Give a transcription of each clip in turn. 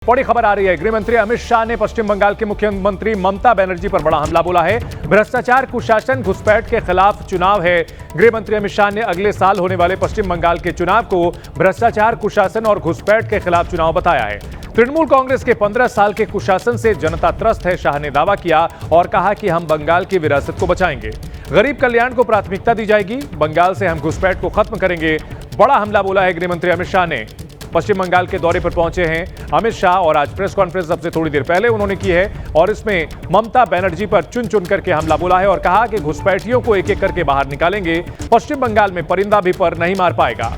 बड़ी खबर आ रही है। गृह मंत्री अमित शाह ने पश्चिम बंगाल के मुख्यमंत्री ममता बनर्जी पर बड़ा हमला बोला है। भ्रष्टाचार, कुशासन, घुसपैठ के खिलाफ चुनाव है। गृह मंत्री अमित शाह ने अगले साल होने वाले पश्चिम बंगाल के चुनाव को भ्रष्टाचार, कुशासन और घुसपैठ के खिलाफ चुनाव बताया है। तृणमूल कांग्रेस के 15 साल के कुशासन से जनता त्रस्त है, शाह ने दावा किया और कहा कि हम बंगाल की विरासत को बचाएंगे। गरीब कल्याण को प्राथमिकता दी जाएगी। बंगाल से हम घुसपैठ को खत्म करेंगे। बड़ा हमला बोला है गृह मंत्री अमित शाह ने। पश्चिम बंगाल के दौरे पर पहुंचे हैं अमित शाह और आज प्रेस कॉन्फ्रेंस सबसे थोड़ी देर पहले उन्होंने की है और इसमें ममता बनर्जी पर चुन चुन करके हमला बोला है और कहा कि घुसपैठियों को एक एक करके बाहर निकालेंगे। पश्चिम बंगाल में परिंदा भी पर नहीं मार पाएगा।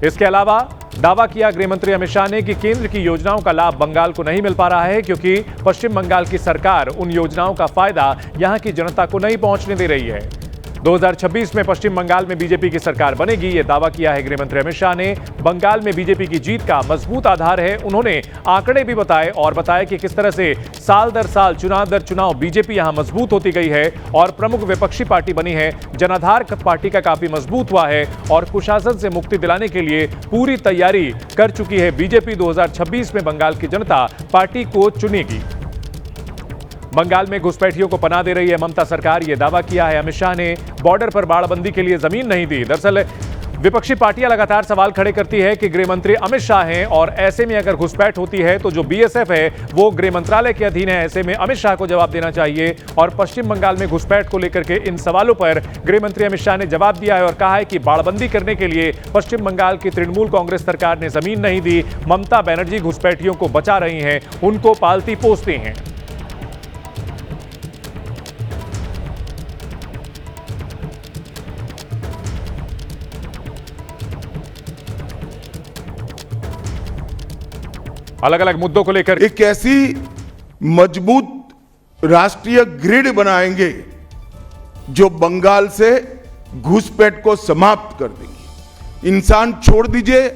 इसके अलावा दावा किया गृह मंत्री अमित शाह ने कि केंद्र की योजनाओं का लाभ बंगाल को नहीं मिल पा रहा है क्योंकि पश्चिम बंगाल की सरकार उन योजनाओं का फायदा यहां की जनता को नहीं पहुंचने दे रही है। 2026 में पश्चिम बंगाल में बीजेपी की सरकार बनेगी, यह दावा किया है गृह मंत्री अमित शाह ने। बंगाल में बीजेपी की जीत का मजबूत आधार है। उन्होंने आंकड़े भी बताए और बताया कि किस तरह से साल दर साल, चुनाव दर चुनाव बीजेपी यहां मजबूत होती गई है और प्रमुख विपक्षी पार्टी बनी है। जनाधार पार्टी का काफी मजबूत हुआ है और कुशासन से मुक्ति दिलाने के लिए पूरी तैयारी कर चुकी है बीजेपी। 2026 में बंगाल की जनता पार्टी को चुनेगी। बंगाल में घुसपैठियों को पनाह दे रही है ममता सरकार, यह दावा किया है अमित शाह ने। बॉर्डर पर बाड़बंदी के लिए जमीन नहीं दी। दरअसल विपक्षी पार्टियां लगातार सवाल खड़े करती है कि गृह मंत्री अमित शाह हैं और ऐसे में अगर घुसपैठ होती है तो जो बीएसएफ है वो गृह मंत्रालय के अधीन है। ऐसे में अमित शाह को जवाब देना चाहिए। और पश्चिम बंगाल में घुसपैठ को लेकर के इन सवालों पर गृह मंत्री अमित शाह ने जवाब दिया है और कहा है कि बाड़बंदी करने के लिए पश्चिम बंगाल की तृणमूल कांग्रेस सरकार ने जमीन नहीं दी। ममता बनर्जी घुसपैठियों को बचा रही हैं, उनको पालती पोसती हैं। अलग अलग मुद्दों को लेकर एक ऐसी मजबूत राष्ट्रीय ग्रिड बनाएंगे जो बंगाल से घुसपैठ को समाप्त कर देगी। इंसान छोड़ दीजिए,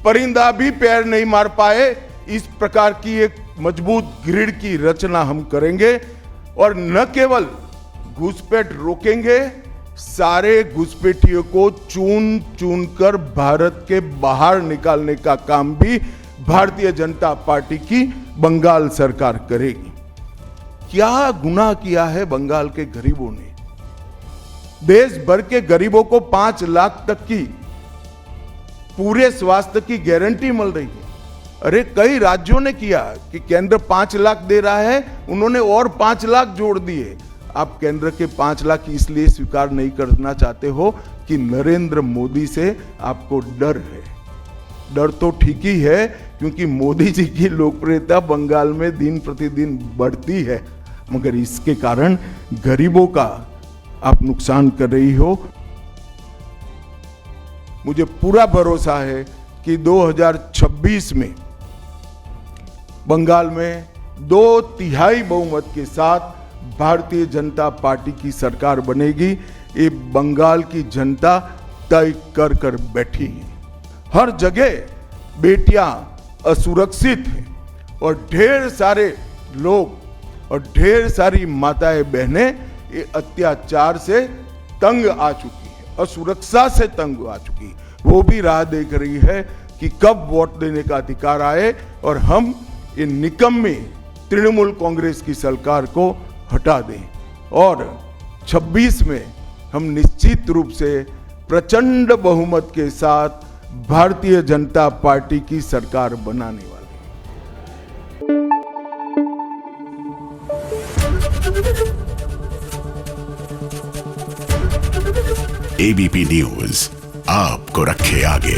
परिंदा भी पैर नहीं मार पाए, इस प्रकार की एक मजबूत ग्रिड की रचना हम करेंगे और न केवल घुसपैठ रोकेंगे, सारे घुसपैठियों को चुन चुन कर भारत के बाहर निकालने का काम भी भारतीय जनता पार्टी की बंगाल सरकार करेगी। क्या गुनाह किया है बंगाल के गरीबों ने? देश भर के गरीबों को 5 लाख तक की पूरे स्वास्थ्य की गारंटी मिल रही है। अरे कई राज्यों ने किया कि केंद्र 5 लाख दे रहा है, उन्होंने और 5 लाख जोड़ दिए। आप केंद्र के 5 लाख इसलिए स्वीकार नहीं करना चाहते हो कि नरेंद्र मोदी से आपको डर है। डर तो ठीक ही है क्योंकि मोदी जी की लोकप्रियता बंगाल में दिन प्रतिदिन बढ़ती है, मगर इसके कारण गरीबों का आप नुकसान कर रही हो। मुझे पूरा भरोसा है कि 2026 में बंगाल में 2/3 बहुमत के साथ भारतीय जनता पार्टी की सरकार बनेगी। ये बंगाल की जनता तय कर कर बैठी है। हर जगह बेटियां असुरक्षित हैं और ढेर सारे लोग और ढेर सारी माताएं बहनें ये अत्याचार से तंग आ चुकी है, असुरक्षा से तंग आ चुकी। वो भी राह देख रही है कि कब वोट देने का अधिकार आए और हम इन निकम्मी तृणमूल कांग्रेस की सरकार को हटा दें और 26 में हम निश्चित रूप से प्रचंड बहुमत के साथ भारतीय जनता पार्टी की सरकार बनाने वाले हैं। एबीपी न्यूज आपको रखे आगे।